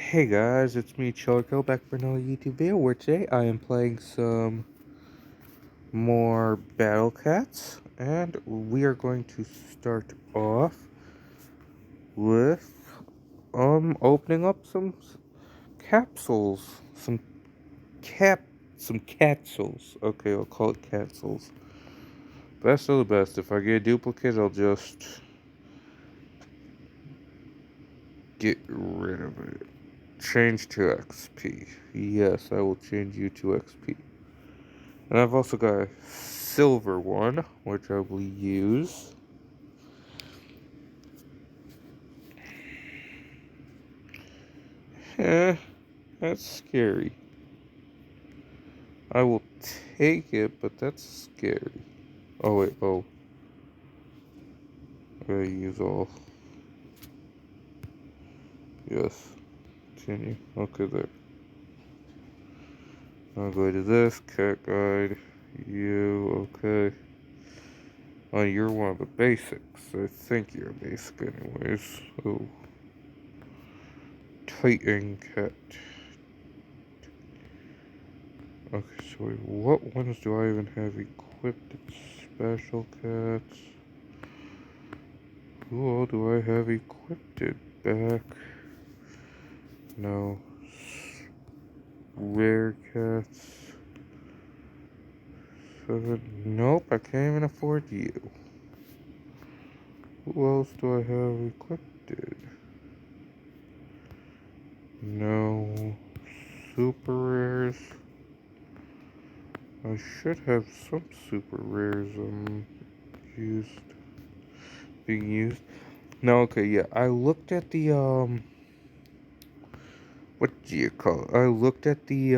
Hey guys, it's me Choco back for another YouTube video where today I am playing some more Battle Cats and we are going to start off with opening up some capsules. Cap some capsules. Okay, I'll call it capsules. Best of the best. If I get a duplicate I'll just get rid of it. Change to XP. Yes, I will change you to XP. And I've also got a silver one, which I will use. Eh, that's scary. I will take it, but that's scary. Oh, wait, oh. I gotta use all. Yes. Continue. Okay, there. I'll go to this. Cat guide. You, okay. Oh, you're one of the basics. I think you're a basic anyways. Oh. Titan cat. Okay, so wait, what ones do I even have equipped? Special cats. Who all do I have equipped? Back. No. Rare cats. 7. Nope, I can't even afford you. Who else do I have equipped? No. Super rares. I should have some super rares used being used. No, okay, yeah. I looked at the what do you call it? I looked at the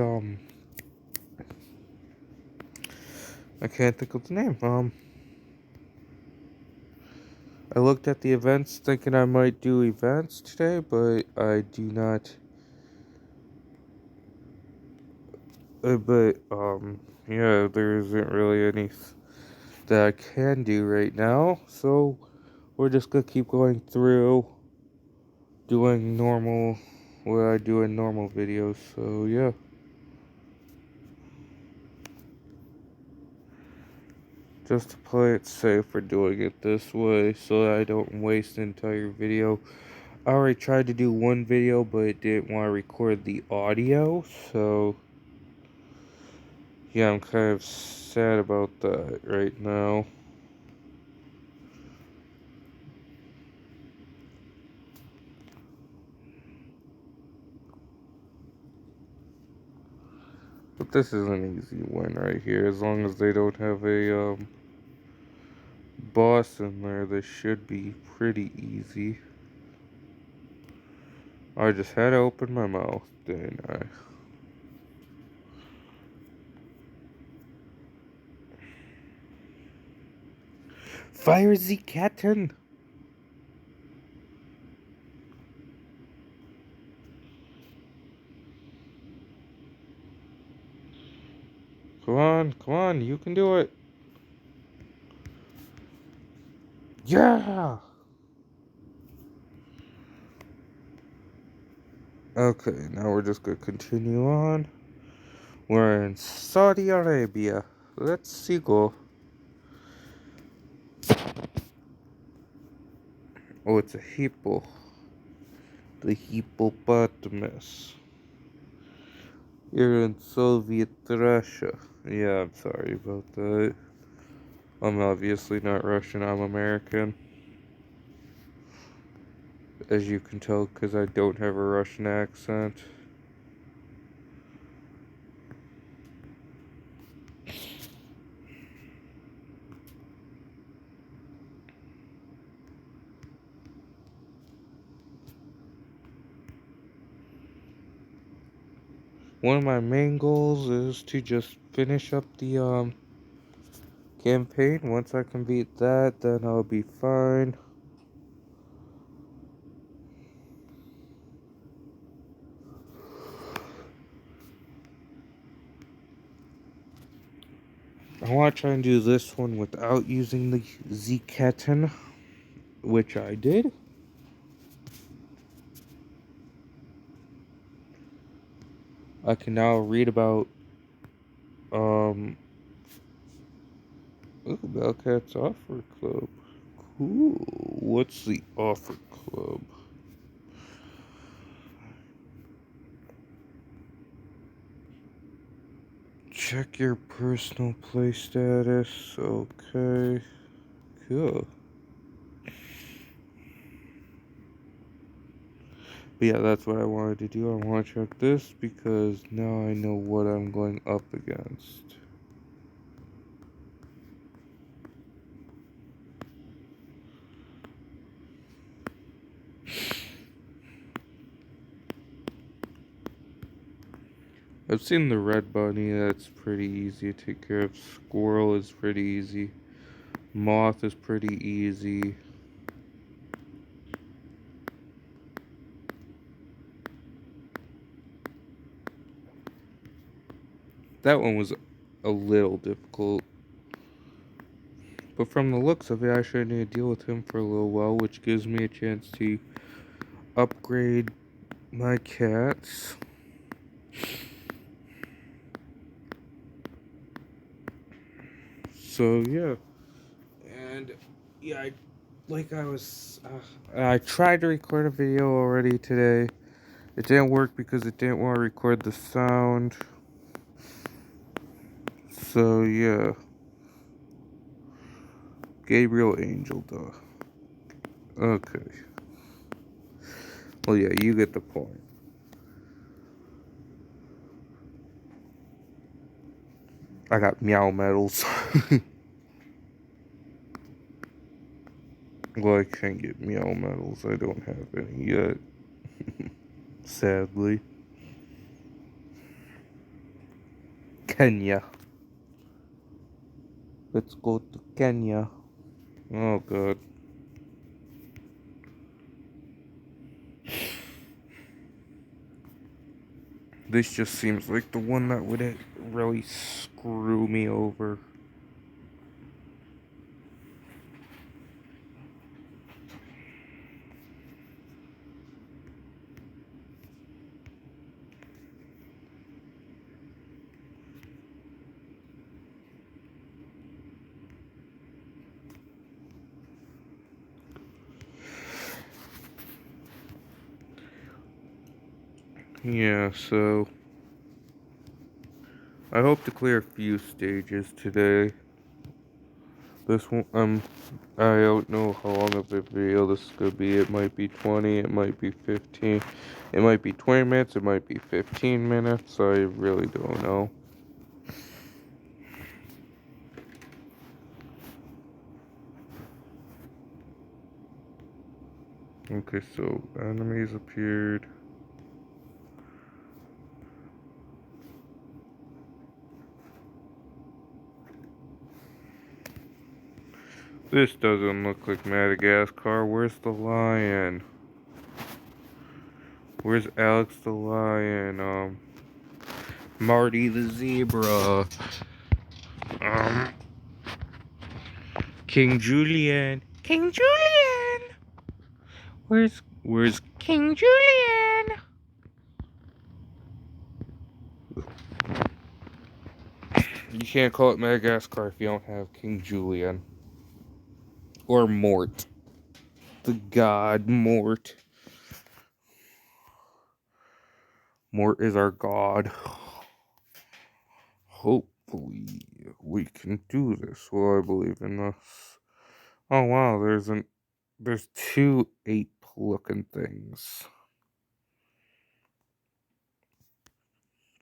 I can't think of the name. I looked at the events thinking I might do events today, but I do not. Yeah, there isn't really any that I can do right now, so we're just gonna keep going through doing normal, what I do in normal videos, so yeah. Just to play it safe for doing it this way, so that I don't waste an entire video. I already tried to do one video, but it didn't want to record the audio, so yeah, I'm kind of sad about that right now. But this is an easy win right here. As long as they don't have a boss in there, this should be pretty easy. I just had to open my mouth, didn't I? Fire the Katten! Come on, you can do it. Yeah! Okay, now we're just gonna continue on. We're in Saudi Arabia. Let's see go. Oh, it's a hippo. The hippopotamus. You're in Soviet Russia. Yeah, I'm sorry about that. I'm obviously not Russian, I'm American. As you can tell, because I don't have a Russian accent. One of my main goals is to just finish up the campaign. Once I can beat that, then I'll be fine. I want to try and do this one without using the Z-Ketten, which I did. I can now read about ooh, Bellcat's Offer Club. Cool. What's the Offer Club? Check your personal play status. Okay. Cool. But yeah, that's what I wanted to do. I want to check this because now I know what I'm going up against. I've seen the red bunny, that's pretty easy to take care of. Squirrel is pretty easy. Moth is pretty easy. That one was a little difficult. But from the looks of it, I should need to deal with him for a little while, which gives me a chance to upgrade my cats. So yeah, and yeah, I tried to record a video already today. It didn't work because it didn't want to record the sound. So yeah, Gabriel Angel, duh. Okay. Well, yeah, you get the point. I got meow medals. Well, I can't get meow medals. I don't have any yet. Sadly. Kenya. Let's go to Kenya. Oh, God. This just seems like the one that would really screw me over. Yeah, so I hope to clear a few stages today. This one, I don't know how long of a video this is gonna be. It might be 20, it might be 15, it might be 20 minutes, it might be 15 minutes. I really don't know. Okay, so enemies appeared. This doesn't look like Madagascar. Where's the lion? Where's Alex the lion? Marty the zebra. Um, King Julian. King Julian. Where's King Julian? You can't call it Madagascar if you don't have King Julian. Or Mort. The god Mort. Mort is our god. Hopefully we can do this. Well, I believe in us. Oh wow, there's two ape looking things.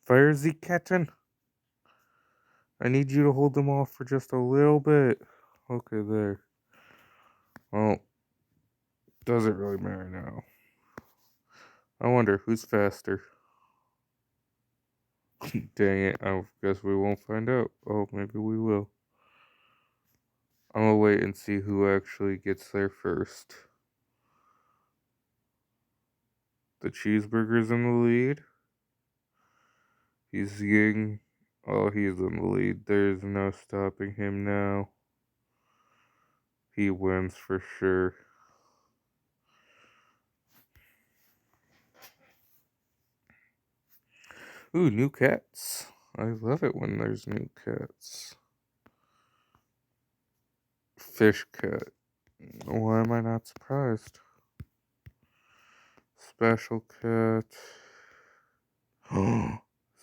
Fire the kitten. I need you to hold them off for just a little bit. Okay, there. Well, doesn't really matter now. I wonder who's faster. Dang it, I guess we won't find out. Oh, maybe we will. I'm gonna wait and see who actually gets there first. The cheeseburger's in the lead. He's getting. Oh, he's in the lead. There's no stopping him now. He wins for sure. Ooh, new cats. I love it when there's new cats. Fish cat. Why am I not surprised? Special cat.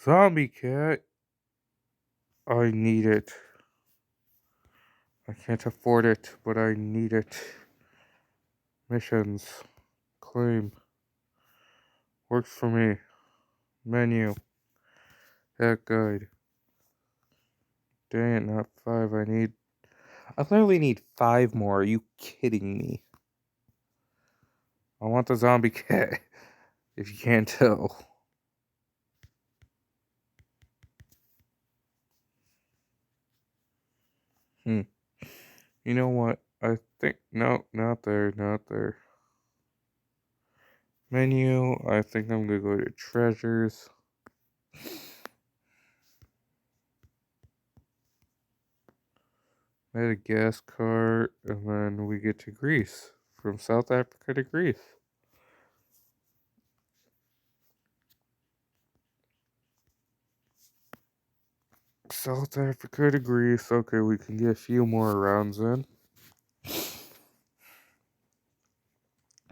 Zombie cat. I need it. I can't afford it, but I need it. Missions. Claim. Works for me. Menu. Hat guide. Dang it, not 5. I literally need 5 more. Are you kidding me? I want the zombie cat. If you can't tell. You know what? I think, no, not there, not there. Menu, I think I'm gonna go to treasures. Madagascar, and then we get to Greece. From South Africa to Greece. South Africa to Greece. Okay, we can get a few more rounds in.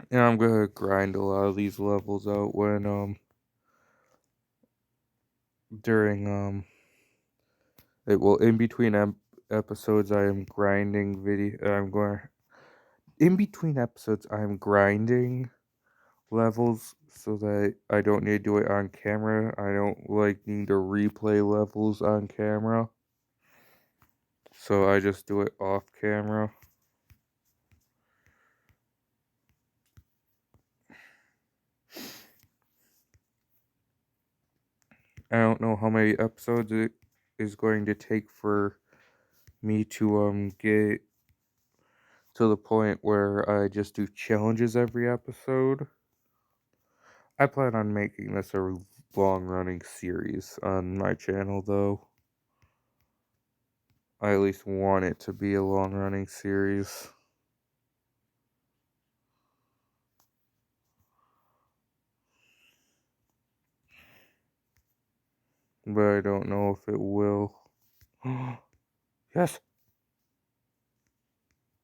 And I'm gonna grind a lot of these levels out when during in between episodes I am grinding in between episodes I am grinding levels so that I don't need to do it on camera. I don't like need to replay levels on camera. So I just do it off camera. I don't know how many episodes it is going to take for me to get to the point where I just do challenges every episode. I plan on making this a long running series on my channel though. I at least want it to be a long running series. But I don't know if it will. Yes!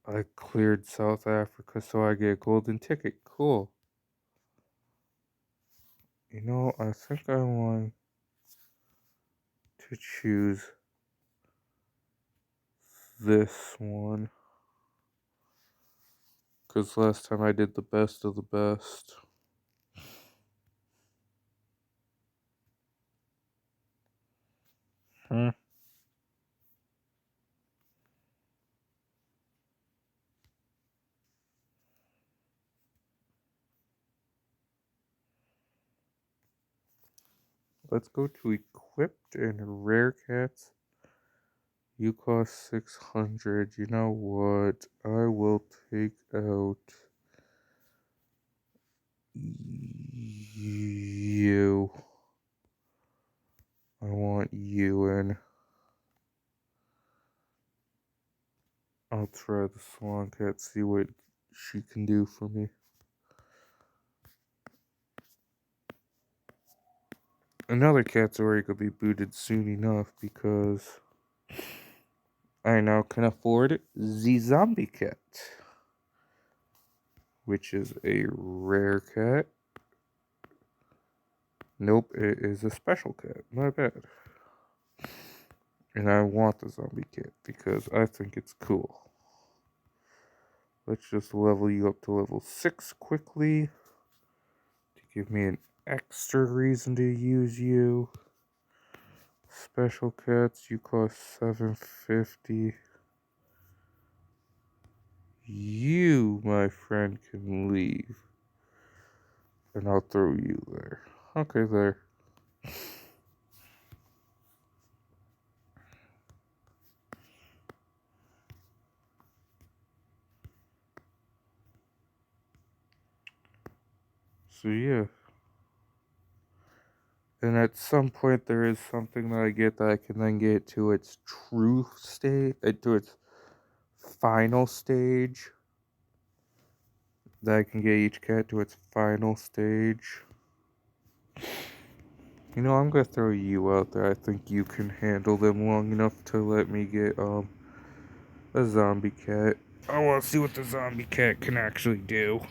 I cleared South Africa, so I get a golden ticket. Cool. You know, I think I want to choose this one. Because last time I did the best of the best. Let's go to equipped and rare cats. You cost 600. You know what? I will take out you. I want you in. I'll try the swan cat, see what she can do for me. Another cat's already gonna be booted soon enough because I now can afford the zombie cat, which is a rare cat. Nope, it is a special cat. My bad. And I want the zombie cat because I think it's cool. Let's just level you up to level 6 quickly to give me an extra reason to use you. Special cats, you cost 750. You, my friend, can leave. And I'll throw you there. Okay, there. So yeah. And at some point there is something that I get that I can then get to its true state, to its final stage. That I can get each cat to its final stage. You know, I'm gonna throw you out there. I think you can handle them long enough to let me get a zombie cat. I want to see what the zombie cat can actually do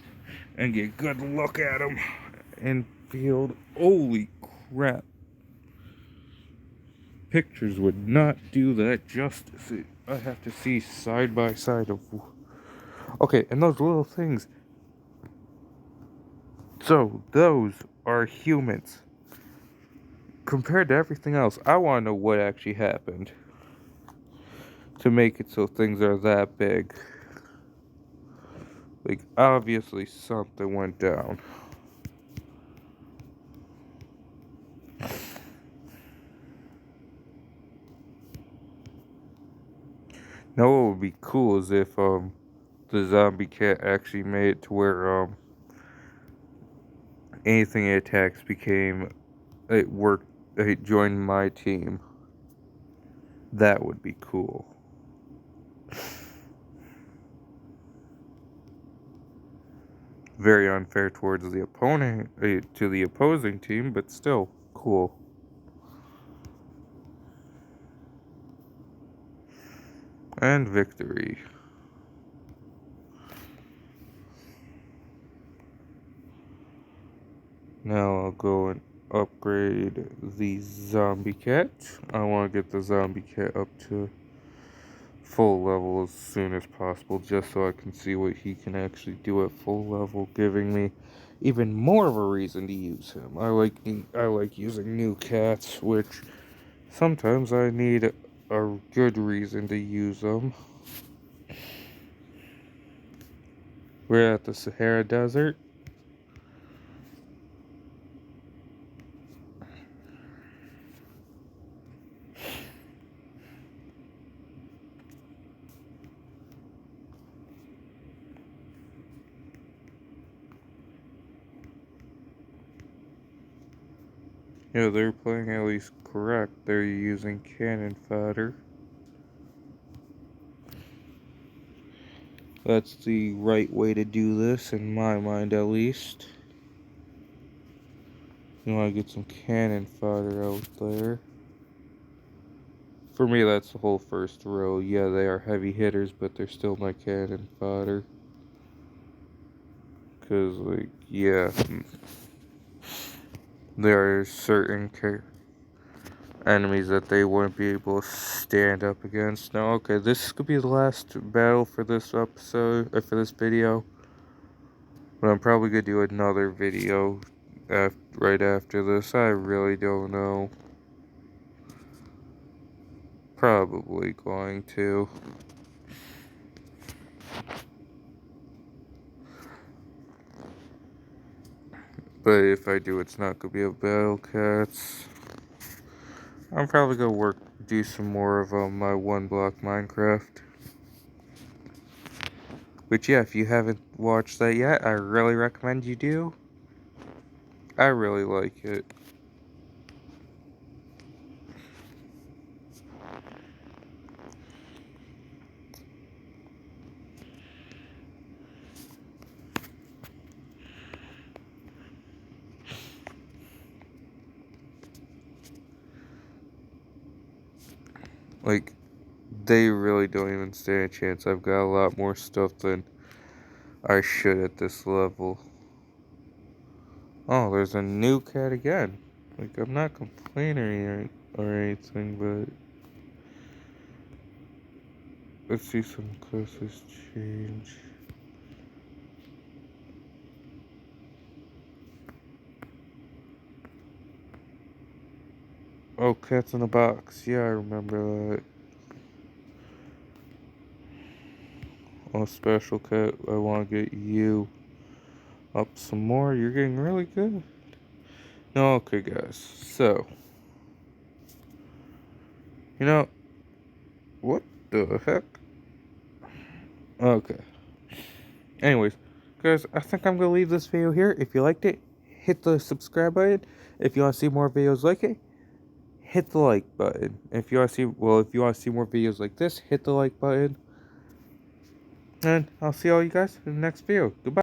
and get a good look at him in field. Holy crap! Pictures would not do that justice. I have to see side by side of. Okay, and those little things. So those are humans. Compared to everything else, I want to know what actually happened to make it so things are that big. Like, obviously something went down. Now what would be cool is if the zombie cat actually made it to where anything it attacks it joined my team. That would be cool. Very unfair towards the opponent, to the opposing team, but still cool. And victory. Now I'll go and upgrade the zombie cat. I want to get the zombie cat up to full level as soon as possible, just so I can see what he can actually do at full level, giving me even more of a reason to use him. I like using new cats, which sometimes I need a good reason to use them. We're at the Sahara Desert. Yeah, they're playing at least correct. They're using cannon fodder. That's the right way to do this, in my mind at least. You want to get some cannon fodder out there. For me, that's the whole first row. Yeah, they are heavy hitters, but they're still my cannon fodder. Because, like, yeah. There are certain enemies that they wouldn't be able to stand up against. Now, okay, this could be the last battle for this episode, for this video. But I'm probably going to do another video right after this. I really don't know. Probably going to. But if I do, it's not going to be a Battle Cats. I'm probably going to do some more of my one block Minecraft. Which, yeah, if you haven't watched that yet, I really recommend you do. I really like it. Like, they really don't even stand a chance. I've got a lot more stuff than I should at this level. Oh, there's a new cat again. Like, I'm not complaining or anything, but let's see some closest change. Oh, Cats in a Box. Yeah, I remember that. Oh, Special Cat, I want to get you up some more. You're getting really good. Okay, guys. So, you know, what the heck? Okay. Anyways, guys, I think I'm going to leave this video here. If you liked it, hit the subscribe button. If you want to see more videos like it, hit the like button. If you want to see more videos like this, hit the like button. And I'll see all you guys in the next video. Goodbye.